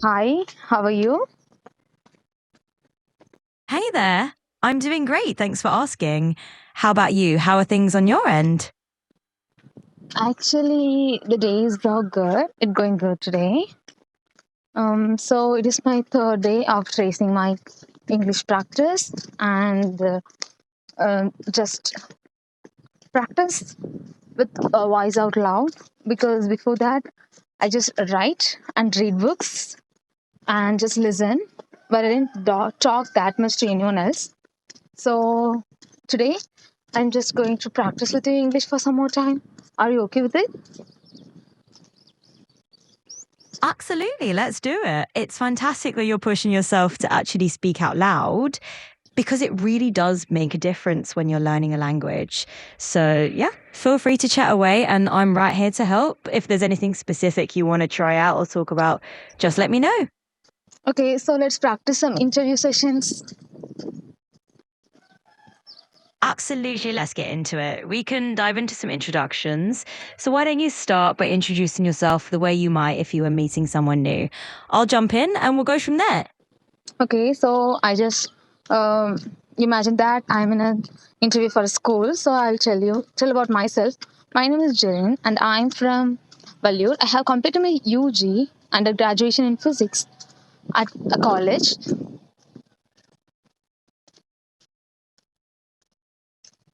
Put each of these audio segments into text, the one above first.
Hi, how are you? Hey there. I'm doing great. Thanks for asking. How about you? How are things on your end? Actually, the day is good. It's going good today. So it is my third day of tracing my English practice and just practice with a voice out loud because before that I just write and read books and just listen, but I didn't talk that much to anyone else. So today I'm just going to practice with you English for some more time. Are you okay with it? Absolutely. Let's do it. It's fantastic that you're pushing yourself to actually speak out loud because it really does make a difference when you're learning a language. So, yeah, feel free to chat away and I'm right here to help. If there's anything specific you want to try out or talk about, just let me know. Okay, so let's practice some interview sessions. Absolutely. Let's get into it. We can dive into some introductions. So, why don't you start by introducing yourself the way you might if you were meeting someone new? I'll jump in and we'll go from there. Okay, so I just um, imagine that I'm in an interview for a school. So I'll tell about myself. My name is Jirin, and I'm from Balur. I have completed my UG undergraduation in physics at a college.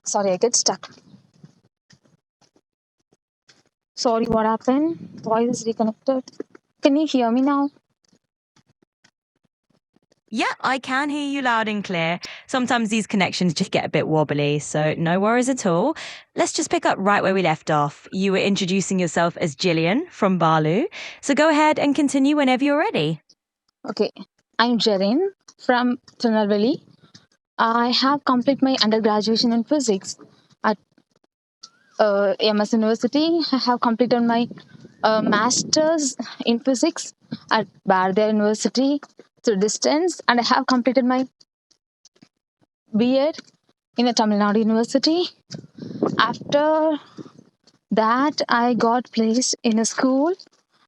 Sorry, I get stuck. Sorry, what happened? Voice is reconnected. Can you hear me now? Yeah, I can hear you loud and clear. Sometimes these connections just get a bit wobbly, so no worries at all. Let's just pick up right where we left off. You were introducing yourself as Gillian from Balu. So go ahead and continue whenever you're ready. Okay, I'm Jirin from Tirunelveli. I have completed my undergraduation in physics at MS University. I have completed my master's in physics at Bardea University through distance, and I have completed my B.Ed in a Tamil Nadu University. After that, I got placed in a school,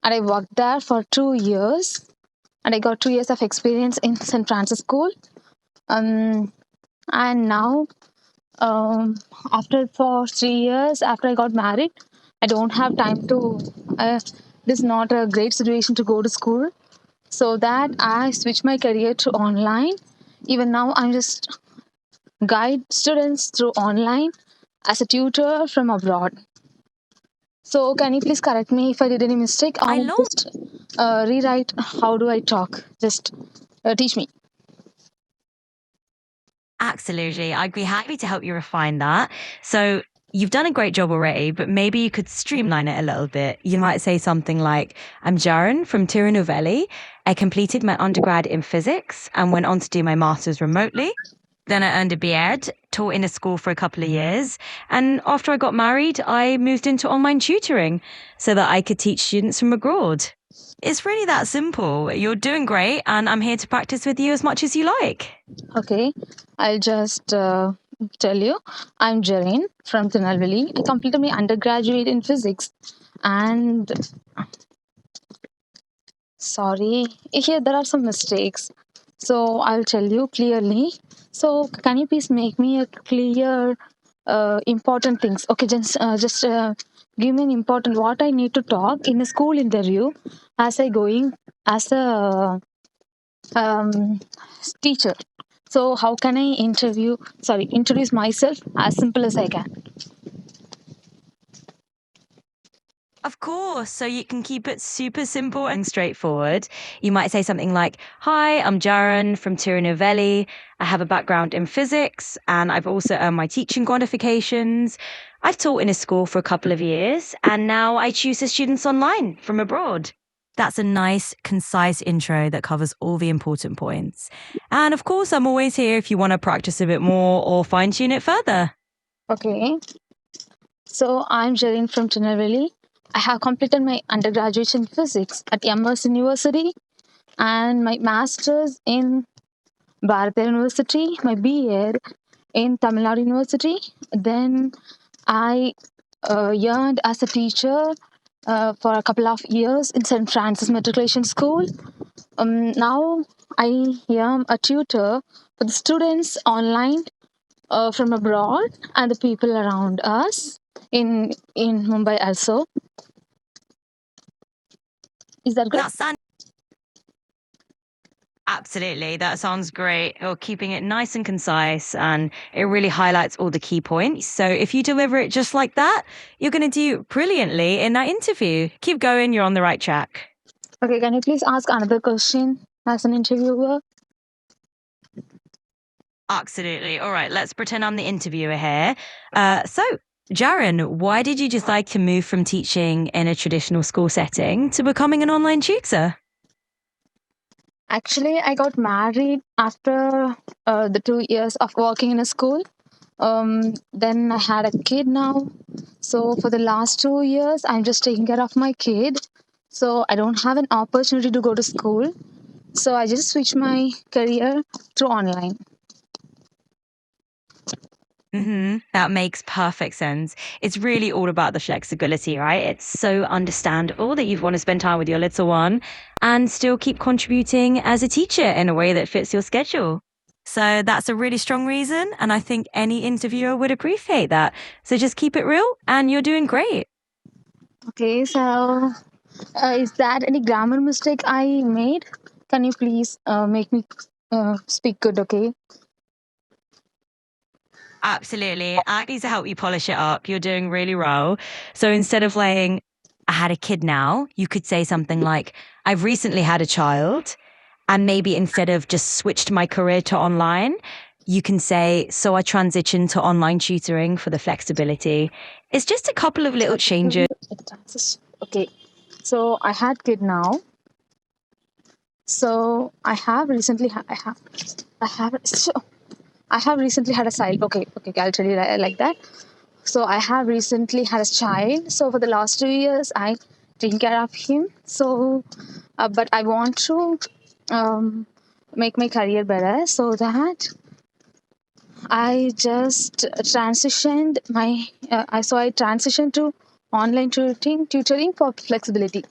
and I worked there for 2 years, and I got 2 years of experience in St. Francis School. And now um, after for 3 years after I got married, I don't have time to this is not a great situation to go to school, so that I switched my career to online. Even now I'm just guide students through online as a tutor from abroad. So can you please correct me if I did any mistake, I or love just rewrite how do I talk, just teach me. Absolutely. I'd be happy to help you refine that. So you've done a great job already, but maybe you could streamline it a little bit. You might say something like, I'm Jaren from Tirunelveli. I completed my undergrad in physics and went on to do my master's remotely. Then I earned a B.Ed, taught in a school for a couple of years. And after I got married, I moved into online tutoring so that I could teach students from abroad. It's really that simple. You're doing great, and I'm here to practice with you as much as you like. Okay, I'll just tell you. I'm Jareen from Tirunelveli. I completed my undergraduate in physics, and sorry, here there are some mistakes. So I'll tell you clearly. So can you please make me a clear, important things? Okay, just give me an important what I need to talk in a school interview as I going as a um, teacher. So how can I introduce myself as simple as I can? Of course. So you can keep it super simple and straightforward. You might say something like, Hi, I'm Jaren from Tirunelveli. I have a background in physics and I've also earned my teaching qualifications. I've taught in a school for a couple of years and now I tutor students online from abroad. That's a nice, concise intro that covers all the important points. And of course, I'm always here if you want to practice a bit more or fine tune it further. Okay. So I'm Jareen from Tirunelveli. I have completed my undergraduate in physics at MS University and my master's in Bharatiya University, my B.Ed in Tamil Nadu University. Then I yearned as a teacher for a couple of years in St. Francis Matriculation School. Now I am a tutor for the students online from abroad and the people around us in Mumbai also. Is that good? That sounds absolutely. That sounds great. You're keeping it nice and concise, and it really highlights all the key points. So if you deliver it just like that, you're going to do brilliantly in that interview. Keep going. You're on the right track. Okay, can you please ask another question as an interviewer? Absolutely. All right. Let's pretend I'm the interviewer here. So, Jaren, why did you decide to move from teaching in a traditional school setting to becoming an online tutor? Actually, I got married after the 2 years of working in a school. Then I had a kid now. So for the last 2 years, I'm just taking care of my kid. So I don't have an opportunity to go to school. So I just switched my career to online. That makes perfect sense. It's really all about the flexibility, right? It's so understandable that you'd want to spend time with your little one and still keep contributing as a teacher in a way that fits your schedule. So that's a really strong reason. And I think any interviewer would appreciate that. So just keep it real and you're doing great. Okay, so is that any grammar mistake I made? Can you please make me speak good, okay? Absolutely. I need to help you polish it up. You're doing really well. So instead of saying, I had a kid now, you could say something like, I've recently had a child. And maybe instead of just switched my career to online, you can say, so I transitioned to online tutoring for the flexibility. It's just a couple of little changes. Okay, so I had kid now. So I have recently had a child. Okay, I'll tell you like that. So I have recently had a child. So for the last 2 years, I taken care of him. So, but I want to um, make my career better. So that I just transitioned my. I transitioned to online tutoring for flexibility.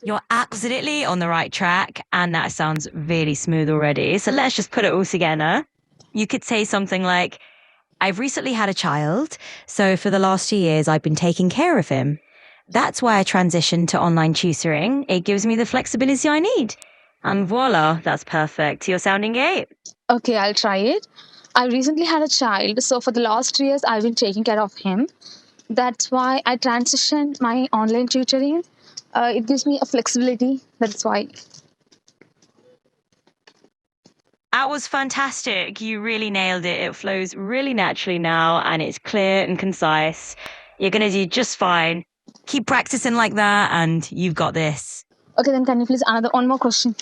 You're absolutely on the right track. And that sounds really smooth already. So let's just put it all together. You could say something like, I've recently had a child. So for the last 2 years, I've been taking care of him. That's why I transitioned to online tutoring. It gives me the flexibility I need. And voila, that's perfect. You're sounding great. Okay, I'll try it. I recently had a child, so for the last 3 years, I've been taking care of him. That's why I transitioned my online tutoring. It gives me a flexibility. That's why. That was fantastic. You really nailed it. It flows really naturally now and it's clear and concise. You're going to do just fine. Keep practicing like that and you've got this. Okay, then can you please another one more question?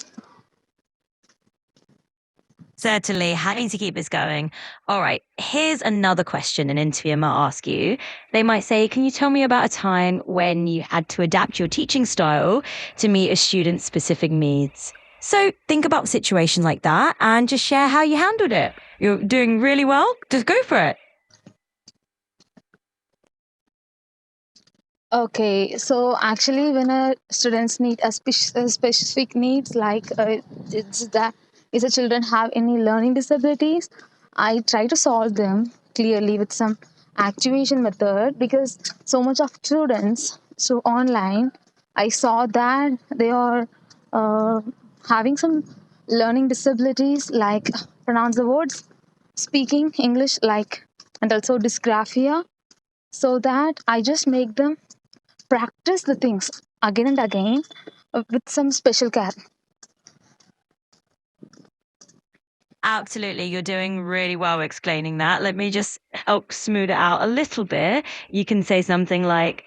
Certainly, having to keep this going. All right, here's another question an interviewer might ask you. They might say, can you tell me about a time when you had to adapt your teaching style to meet a student's specific needs? So think about a situation like that and just share how you handled it. You're doing really well, just go for it. Okay, so actually, when a students need a specific needs, like it's that is the children have any learning disabilities, I try to solve them clearly with some activation method because so much of students so online, I saw that they are uh, having some learning disabilities like pronounce the words, speaking English like, and also dysgraphia, so that I just make them practice the things again and again with some special care. Absolutely. You're doing really well explaining that. Let me just help smooth it out a little bit. You can say something like,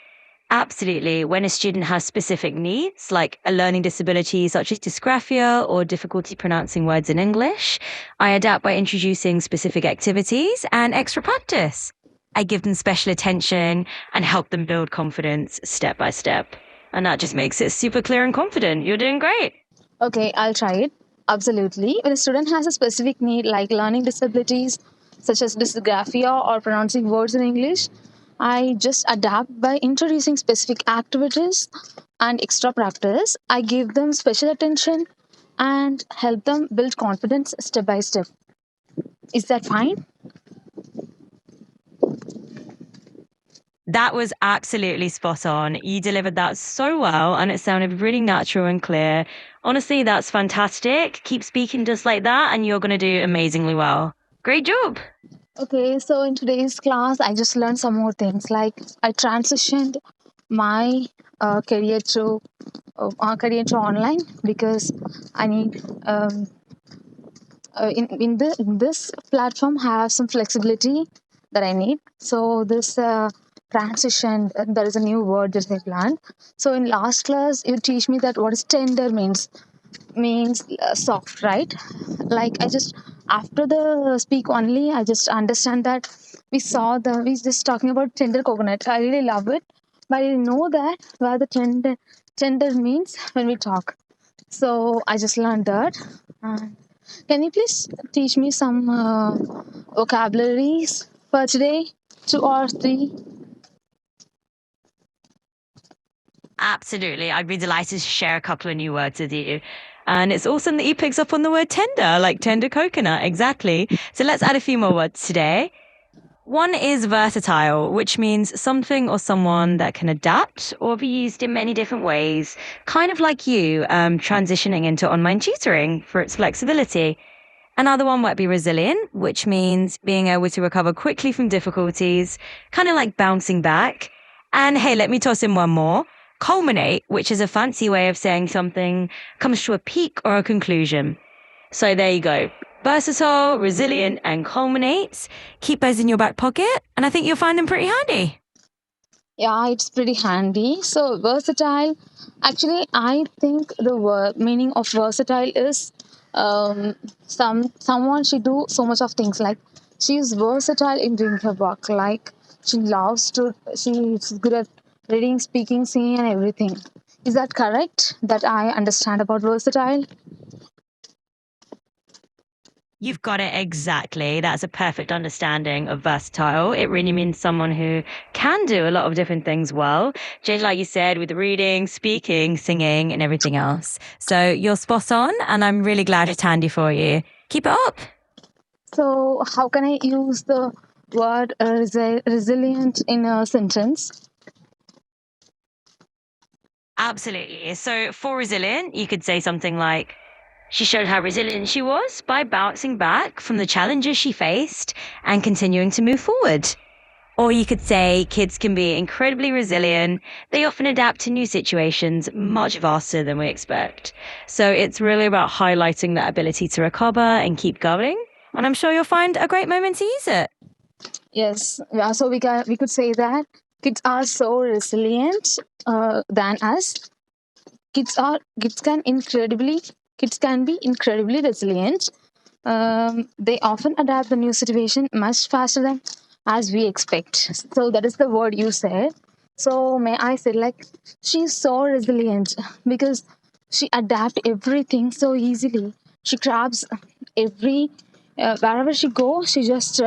absolutely. When a student has specific needs, like a learning disability such as dysgraphia or difficulty pronouncing words in English, I adapt by introducing specific activities and extra practice. I give them special attention and help them build confidence step by step. And that just makes it super clear and confident. You're doing great. Okay, I'll try it. Absolutely. When a student has a specific need like learning disabilities such as dysgraphia or pronouncing words in English, I just adapt by introducing specific activities and extra practice. I give them special attention and help them build confidence step by step. Is that fine? That was absolutely spot on. You delivered that so well and it sounded really natural and clear. Honestly, that's fantastic. Keep speaking just like that and you're going to do amazingly well. Great job. Okay, so in today's class, I just learned some more things. Like I transitioned my career to online because I need in this platform have some flexibility that I need. So this transition, there is a new word that I learned. So in last class, you teach me that what is tender means soft, right? Like I just after the speak only, I just understand that we just talking about tender coconut. I really love it, but I didn't know that where the tender means when we talk. So I just learned that. Can you please teach me some vocabularies for today? Two or three? Absolutely. I'd be delighted to share a couple of new words with you. And it's awesome that you picked up on the word tender, like tender coconut. Exactly. So let's add a few more words today. One is versatile, which means something or someone that can adapt or be used in many different ways, kind of like you transitioning into online tutoring for its flexibility. Another one might be resilient, which means being able to recover quickly from difficulties, kind of like bouncing back. And hey, let me toss in one more. Culminate, which is a fancy way of saying something comes to a peak or a conclusion. So there you go. Versatile, resilient, and culminates. Keep those in your back pocket, and I think you'll find them pretty handy. Yeah, it's pretty handy. So versatile. Actually, I think the word meaning of versatile is someone she do so much of things. Like she is versatile in doing her work. Like she's good at reading, speaking, singing, and everything. Is that correct? That I understand about versatile. You've got it exactly. That's a perfect understanding of versatile. It really means someone who can do a lot of different things well, just like you said, with reading, speaking, singing, and everything else. So you're spot on, and I'm really glad it's handy for you. Keep it up. So how can I use the word resilient in a sentence? Absolutely. So for resilient, you could say something like, she showed how resilient she was by bouncing back from the challenges she faced and continuing to move forward. Or you could say kids can be incredibly resilient. They often adapt to new situations much faster than we expect. So it's really about highlighting that ability to recover and keep going. And I'm sure you'll find a great moment to use it. Yes. Yeah, so we could say that kids are so resilient than us. Kids are kids can be incredibly resilient. They often adapt the new situation much faster than as we expect. So that is the word you said. So may I say like she's so resilient because she adapt everything so easily. She grabs every wherever she goes. She just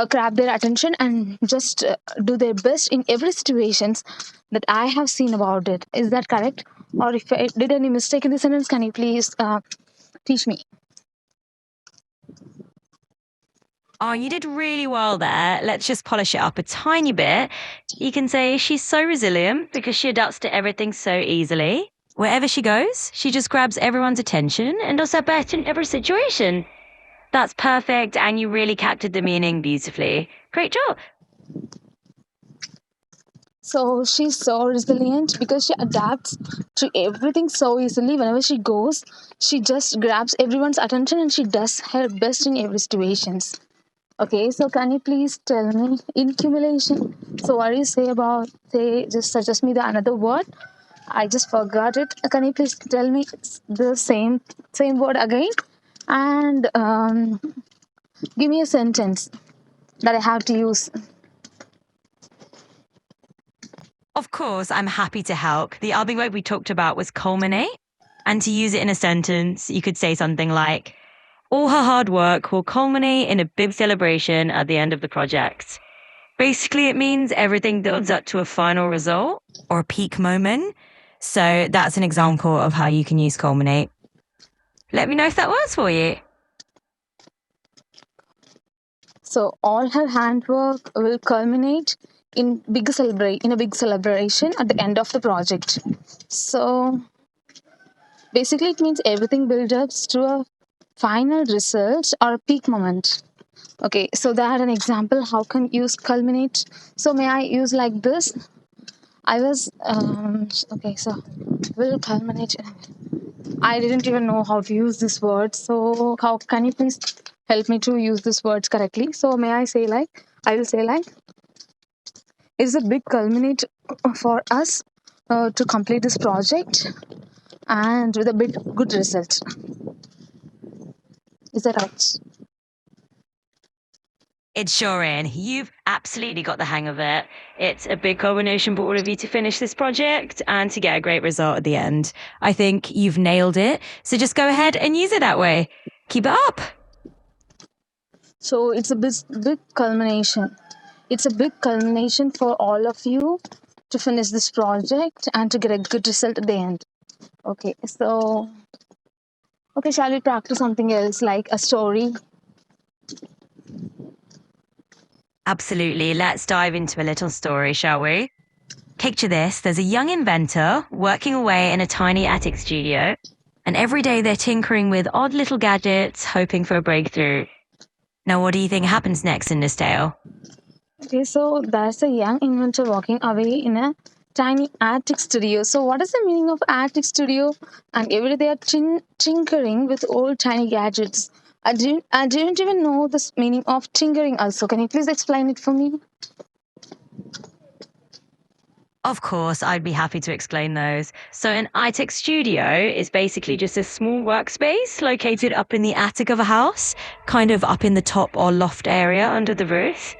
grab their attention and just do their best in every situations that I have seen about it. Is that correct? Or if I did any mistake in the sentence, can you please teach me? Oh, you did really well there. Let's just polish it up a tiny bit. You can say she's so resilient because she adapts to everything so easily. Wherever she goes, she just grabs everyone's attention and does her best in every situation. That's perfect, and you really captured the meaning beautifully. Great job. So she's so resilient because she adapts to everything so easily. Whenever she goes, she just grabs everyone's attention and she does her best in every situations. Okay, so can you please tell me accumulation? So what do you say about say just suggest me the another word? I just forgot it. Can you please tell me the same word again? And give me a sentence that I have to use. Of course, I'm happy to help. The other word we talked about was culminate. And to use it in a sentence, you could say something like, all her hard work will culminate in a big celebration at the end of the project. Basically, it means everything builds up to a final result or a peak moment. So that's an example of how you can use culminate. Let me know if that works for you. So all her handwork will culminate in a big celebration at the end of the project. So basically, it means everything builds up to a final result or a peak moment. Okay, so that an example. How can use culminate? So may I use like this? I was okay. So will culminate. I didn't even know how to use this word. So how can you please help me to use this words correctly? So may I say like I will say like it's a big culminate for us to complete this project and with a bit good result. Is that right? It's sure in. You've absolutely got the hang of it. It's a big culmination for all of you to finish this project and to get a great result at the end. I think you've nailed it. So just go ahead and use it that way. Keep it up. So it's a big culmination. It's a big culmination for all of you to finish this project and to get a good result at the end. Okay, so okay, shall we practice something else like a story? Absolutely. Let's dive into a little story, shall we? Picture this, there's a young inventor working away in a tiny attic studio, and every day they're tinkering with odd little gadgets, hoping for a breakthrough. Now, what do you think happens next in this tale? Okay, so there's a young inventor walking away in a tiny attic studio. So, what is the meaning of attic studio? And every day they are tinkering with old tiny gadgets. I didn't even know this meaning of tinkering. Also, can you please explain it for me? Of course, I'd be happy to explain those. So, an iTech studio is basically just a small workspace located up in the attic of a house, kind of up in the top or loft area under the roof.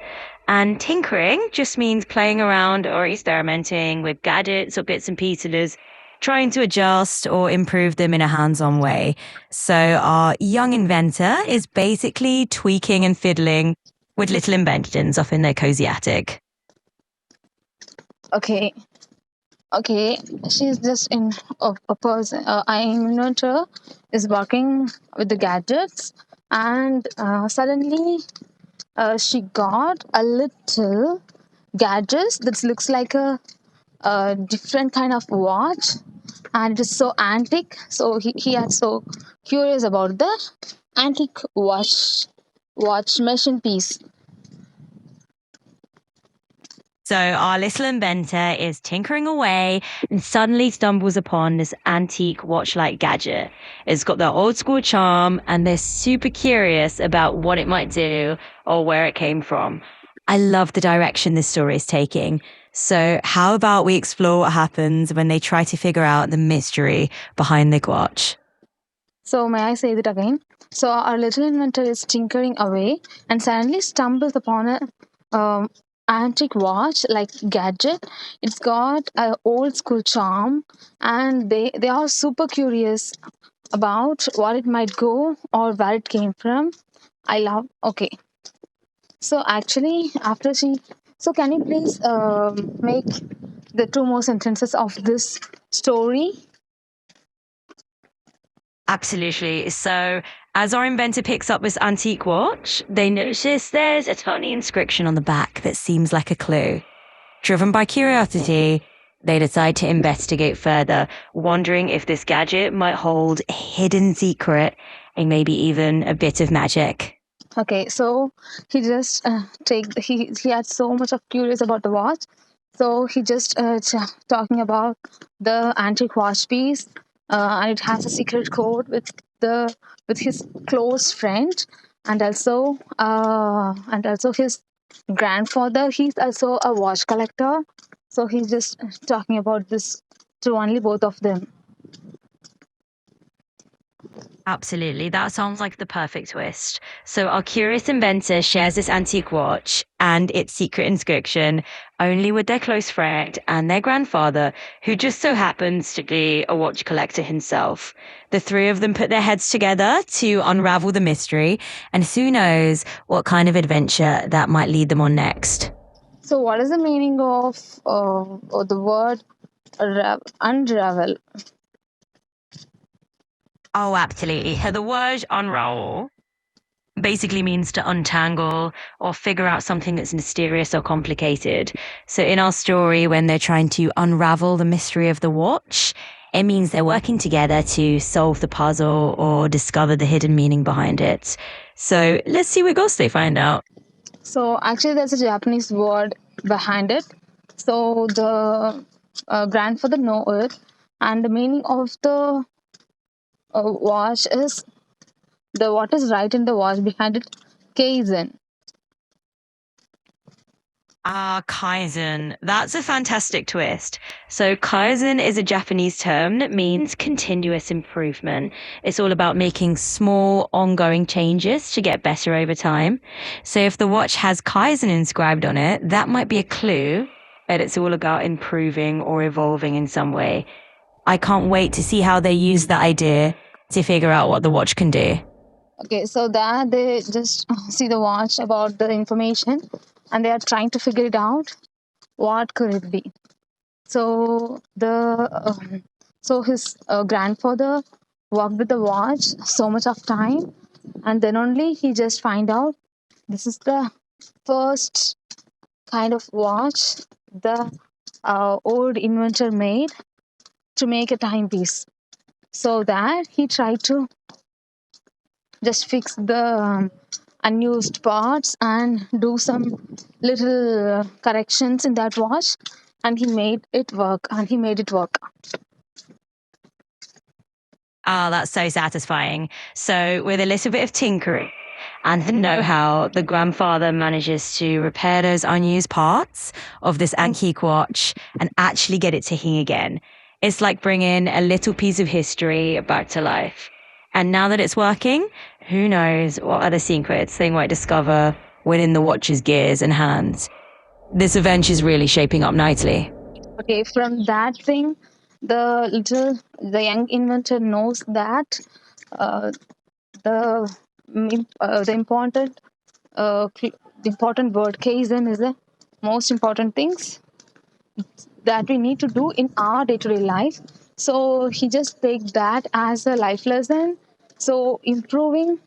And tinkering just means playing around or experimenting with gadgets or bits and pieces, trying to adjust or improve them in a hands on way. So, our young inventor is basically tweaking and fiddling with little inventions off in their cozy attic. Okay, okay, she's just in a person. I inventor is working with the gadgets, and suddenly she got a little gadget that looks like a different kind of watch, and it is so antique. So he is so curious about the antique watch machine piece. So our little inventor is tinkering away and suddenly stumbles upon this antique watch-like gadget. It's got that old school charm and they're super curious about what it might do or where it came from. I love the direction this story is taking. So how about we explore what happens when they try to figure out the mystery behind the watch? So may I say that again? So our little inventor is tinkering away and suddenly stumbles upon a antique watch like gadget. It's got an old school charm, and they are super curious about what it might go or where it came from. I love. Okay, so actually, after she, so can you please make the two more sentences of this story? Absolutely. So, as our inventor picks up this antique watch, they notice there's a tiny inscription on the back that seems like a clue. Driven by curiosity, they decide to investigate further, wondering if this gadget might hold a hidden secret and maybe even a bit of magic. Okay, so he just he had so much of curious about the watch, so he just talking about the antique watch piece, and it has a secret code with his close friend, and also his grandfather. He's also a watch collector, so he's just talking about this to only both of them. Absolutely. That sounds like the perfect twist. So, our curious inventor shares this antique watch and its secret inscription only with their close friend and their grandfather, who just so happens to be a watch collector himself. The three of them put their heads together to unravel the mystery, and who knows what kind of adventure that might lead them on next. So, what is the meaning of the word unravel? Oh, absolutely. The word unravel basically means to untangle or figure out something that's mysterious or complicated. So in our story, when they're trying to unravel the mystery of the watch, it means they're working together to solve the puzzle or discover the hidden meaning behind it. So let's see what else they find out. So, actually, there's a Japanese word behind it. So, the grandfather know it, and the meaning of the watch is the what is right in the watch behind it, kaizen. Ah, Kaizen. That's a fantastic twist. So, Kaizen is a Japanese term that means continuous improvement. It's all about making small, ongoing changes to get better over time. So, if the watch has Kaizen inscribed on it, that might be a clue that it's all about improving or evolving in some way. I can't wait to see how they use that idea to figure out what the watch can do. Okay, so that they just see the watch about the information, and they are trying to figure it out. What could it be? So his grandfather worked with the watch so much of time, and then only he just find out this is the first kind of watch the old inventor made to make a timepiece. So that he tried to just fix the unused parts and do some little corrections in that watch, and he made it work. Ah, that's so satisfying. So, with a little bit of tinkering and the know how, the grandfather manages to repair those unused parts of this antique watch and actually get it ticking again. It's like bringing a little piece of history back to life. And now that it's working, who knows what other secrets they might discover within the watch's gears and hands. This adventure is really shaping up nicely. Okay, from that thing, the young inventor knows that uh, the the the important word kaizen is the most important things that we need to do in our day-to-day life. So he just take that as a life lesson. So improving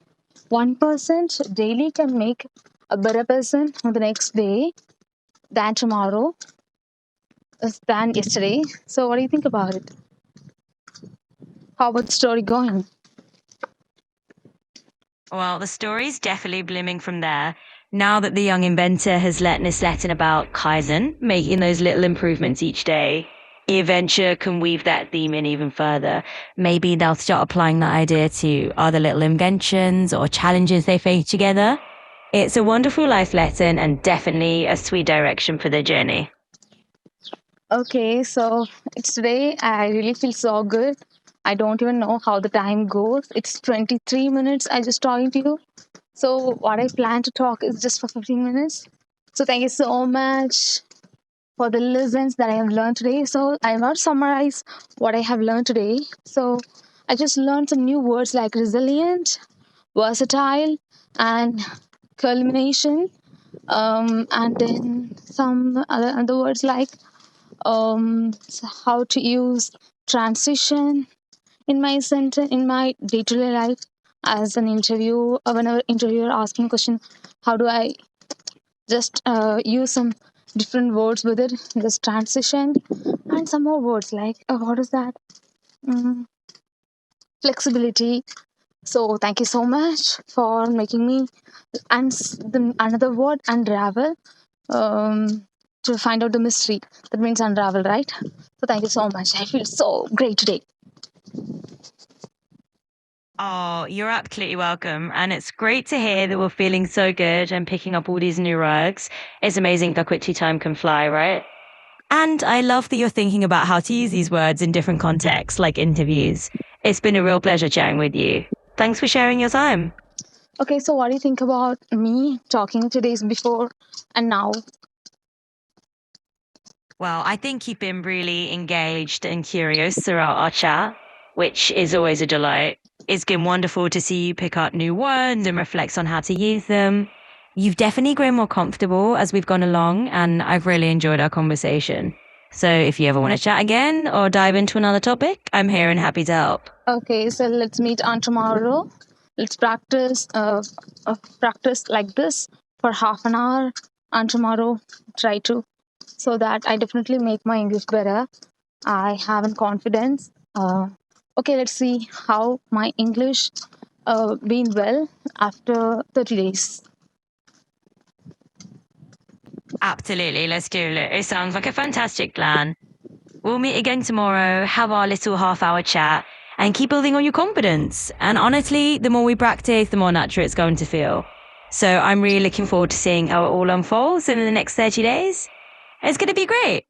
1% daily can make a better person on the next day than tomorrow, than yesterday. So what do you think about it? How about the story going? Well, the story's definitely blooming from there. Now that the young inventor has let Nisletten about Kaizen, making those little improvements each day, the adventure can weave that theme in even further. Maybe they'll start applying that idea to other little inventions or challenges they face together. It's a wonderful life lesson and definitely a sweet direction for their journey. Okay, so it's today. I really feel so good. I don't even know how the time goes. It's 23 minutes. I just talking to you. So what I plan to talk is just for 15 minutes. So thank you so much for the lessons that I have learned today. So I will summarize what I have learned today. So I just learned some new words like resilient, versatile, and culmination. And then some other words like how to use transition in my in my day-to-day life as an interview. Whenever interviewer asking question, how do I just use some different words with it, just transition, and some more words like what is that, mm, flexibility. So thank you so much for making me and another word unravel, to find out the mystery. That means unravel, right? So thank you so much. I feel so great today. Oh, you're absolutely welcome. And it's great to hear that we're feeling so good and picking up all these new rugs. It's amazing how quickly time can fly, right? And I love that you're thinking about how to use these words in different contexts, like interviews. It's been a real pleasure chatting with you. Thanks for sharing your time. Okay, so what do you think about me talking 2 days before and now? Well, I think you've been really engaged and curious throughout our chat, which is always a delight. It's been wonderful to see you pick up new words and reflect on how to use them. You've definitely grown more comfortable as we've gone along, and I've really enjoyed our conversation. So if you ever want to chat again or dive into another topic, I'm here and happy to help. Okay, so let's meet on tomorrow. Let's practice like this for half an hour on tomorrow. Try to, so that I definitely make my English better. I have confidence. Okay, let's see how my English been well after 30 days. Absolutely, let's do it. It sounds like a fantastic plan. We'll meet again tomorrow, have our little half-hour chat, and keep building on your confidence. And honestly, the more we practice, the more natural it's going to feel. So I'm really looking forward to seeing how it all unfolds in the next 30 days. It's going to be great.